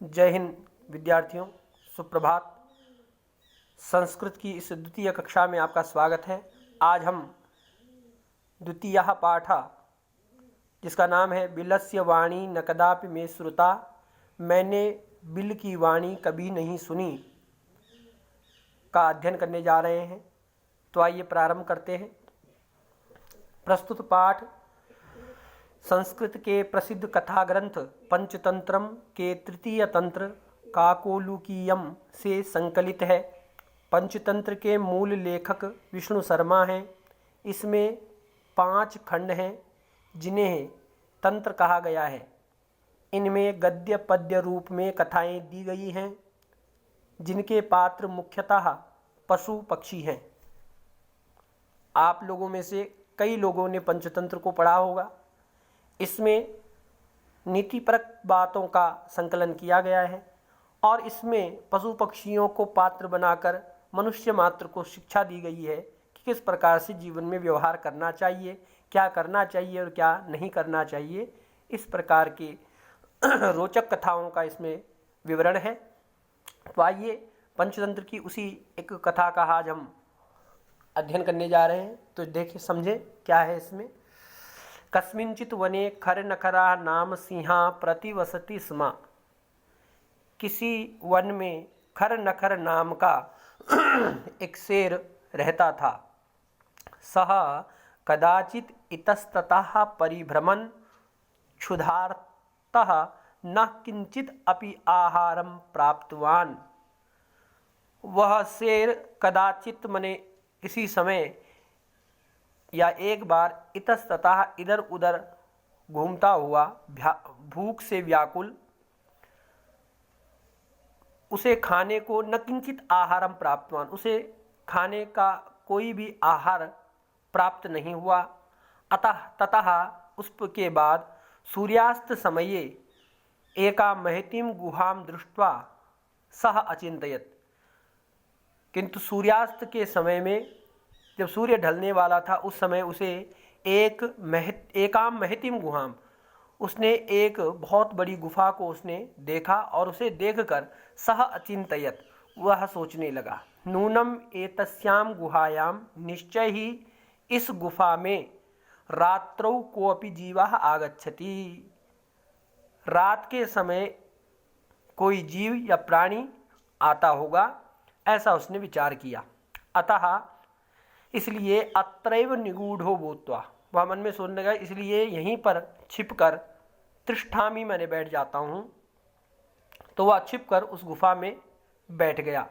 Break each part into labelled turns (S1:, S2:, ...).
S1: जय हिंद विद्यार्थियों, सुप्रभात। संस्कृत की इस द्वितीय कक्षा में आपका स्वागत है। आज हम द्वितीय पाठ, जिसका नाम है बिलस्य वाणी न कदापि मे श्रुता, मैंने बिल की वाणी कभी नहीं सुनी, का अध्ययन करने जा रहे हैं। तो आइए प्रारंभ करते हैं। प्रस्तुत पाठ संस्कृत के प्रसिद्ध कथा ग्रंथ पंचतंत्रम के तृतीय तंत्र काकोलुकीयम से संकलित है। पंचतंत्र के मूल लेखक विष्णु शर्मा हैं। इसमें 5 खंड हैं जिन्हें तंत्र कहा गया है। इनमें गद्य पद्य रूप में कथाएं दी गई हैं, जिनके पात्र मुख्यतः पशु पक्षी हैं। आप लोगों में से कई लोगों ने पंचतंत्र को पढ़ा होगा। इसमें नीतिपरक बातों का संकलन किया गया है और इसमें पशु पक्षियों को पात्र बनाकर मनुष्य मात्र को शिक्षा दी गई है कि किस प्रकार से जीवन में व्यवहार करना चाहिए, क्या करना चाहिए और क्या नहीं करना चाहिए। इस प्रकार के रोचक कथाओं का इसमें विवरण है। तो आइए पंचतंत्र की उसी एक कथा का आज हम अध्ययन करने जा रहे हैं। तो देखिए, समझे क्या है इसमें। कस्मिंचित वने खरनखरा नाम सिंहा प्रतिवसति स्म। किसी वन में खरनखर नाम का एक शेर रहता था। सह कदाचित इतस्ततः परिभ्रमन् क्षुधार्तः न किंचित अपि आहारं प्राप्तवान्। वह शेर कदाचित मने किसी समय या एक बार इतस्ततः इधर उधर घूमता हुआ भूख से व्याकुल, उसे खाने को न किंचित आहारम प्राप्तवान, उसे खाने का कोई भी आहार प्राप्त नहीं हुआ। अतः ततः उसके बाद सूर्यास्त समये एका महतीं गुहां दृष्ट्वा सह अचिंतयत्। किंतु सूर्यास्त के समय में, जब सूर्य ढलने वाला था, उस समय उसे एकाम महतीम गुहाम, उसने एक बहुत बड़ी गुफा को उसने देखा और उसे देखकर सह अचिंतयत, वह सोचने लगा, नूनम एतस्याम गुहायाम, निश्चय ही इस गुफा में रात्रौ कोऽपि जीवः आगच्छति, रात के समय कोई जीव या प्राणी आता होगा, ऐसा उसने विचार किया। अतः इसलिए अत्रैव निगूढ़ो भूत्वा, वह मन में सोचने लगा, इसलिए यहीं पर छिपकर तिष्ठामि, मैंने बैठ जाता हूँ। तो वह छिपकर उस गुफा में बैठ गया।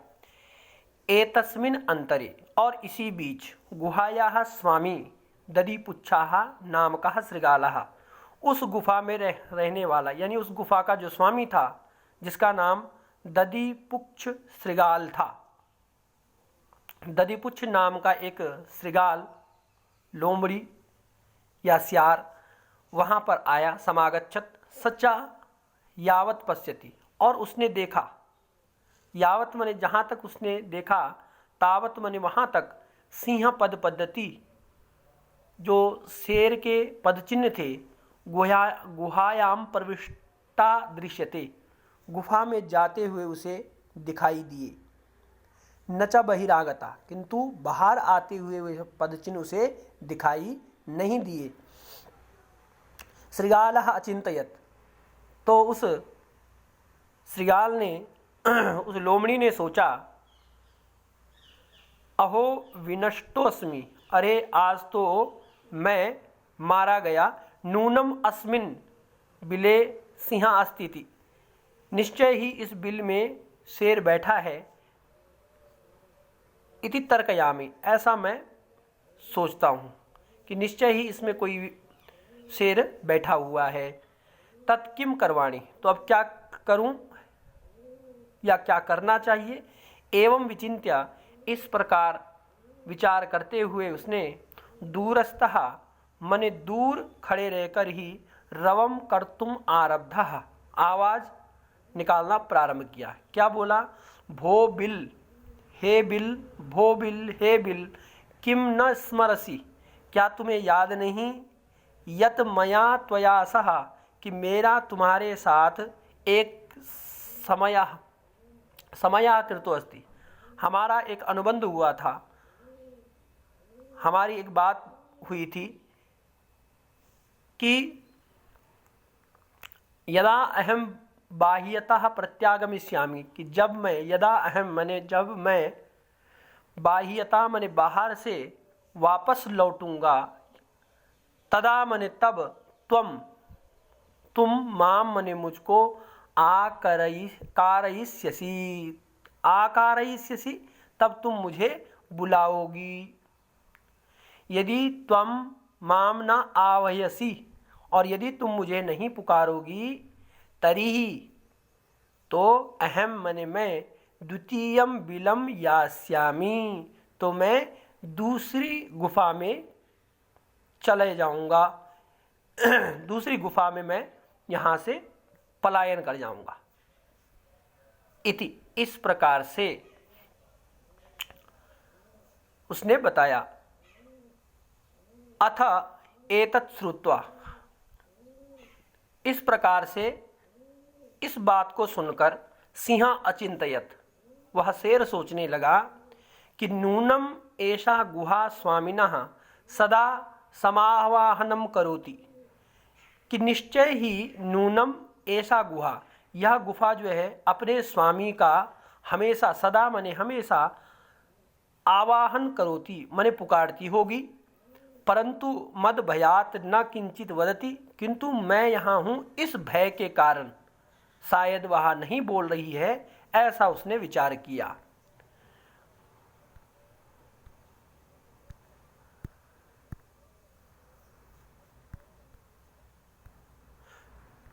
S1: एतस्मिन् अंतरे, और इसी बीच, गुहायाः स्वामी दधिपुच्छाः नामकः शृगालः, उस गुफा में रहने वाला, यानी उस गुफा का जो स्वामी था, जिसका नाम दधिपुच्छ शृगाल था। दधिपुच्छ नाम का एक शृगाल, लोमड़ी या सियार वहाँ पर आया। समागच्छत सच्चा यावत पश्यति, और उसने देखा, यावत मने जहाँ तक उसने देखा, तावत मने वहाँ तक, सिंह पद पद्धति, जो शेर के पदचिन्ह थे, गुहायाम प्रविष्टा दृश्यते, गुफा में जाते हुए उसे दिखाई दिए। न च बहिरागता, किंतु बाहर आते हुए वे पदचिन्ह उसे दिखाई नहीं दिए। शृगालः अचिंतयत्, तो उस शृगाल ने, उस लोमड़ी ने सोचा, अहो विनष्टोऽस्मि, अरे आज तो मैं मारा गया। नूनम अस्मिन् बिले सिंह अस्ति, निश्चय ही इस बिल में शेर बैठा है। इति तर्कयामि, ऐसा मैं सोचता हूँ कि निश्चय ही इसमें कोई शेर बैठा हुआ है। तत्किम करवाणी, तो अब क्या करूँ या क्या करना चाहिए। एवं विचिन्त्य, इस प्रकार विचार करते हुए उसने दूरस्थः मने दूर खड़े रहकर ही रवम कर्तुम आरब्धः, आवाज निकालना प्रारंभ किया। क्या बोला, भो बिल, हे बिल, भो बिल, हे बिल, किम न स्मरसि, क्या तुम्हें याद नहीं, यत मया त्वया सह, कि मेरा तुम्हारे साथ एक समयः कृतो अस्ति। हमारा एक अनुबंध हुआ था, हमारी एक बात हुई थी कि यदा अहम बाह्यतः प्रत्यागमिष्यामि, कि जब मैं बाह्यता मने बाहर से वापस लौटूंगा, तदा मने तब तुम माम मने मुझको आकारयिष्यसि, तब तुम मुझे बुलाओगी। यदि त्वं माम न आह्वयसि, और यदि तुम मुझे नहीं पुकारोगी, तर्हि तो अहम मने मैं द्वितीयं बिलं यास्यामि, तो मैं दूसरी गुफा में चले जाऊंगा, दूसरी गुफा में मैं यहाँ से पलायन कर जाऊंगा। इति, इस प्रकार से उसने बताया। अथ एतत् श्रुत्वा, इस प्रकार से इस बात को सुनकर सिंह अचिंतयत्, वह शेर सोचने लगा कि नूनम एषा गुहा स्वामिनः सदा समावाहनम करोति, कि निश्चय ही नूनम ऐसा गुहा, यह गुफा जो है अपने स्वामी का हमेशा, सदा मने हमेशा, आवाहन करोति मने पुकारती होगी। परंतु मद भयात न किंचित वदति, किंतु मैं यहाँ हूँ इस भय के कारण शायद वह नहीं बोल रही है, ऐसा उसने विचार किया।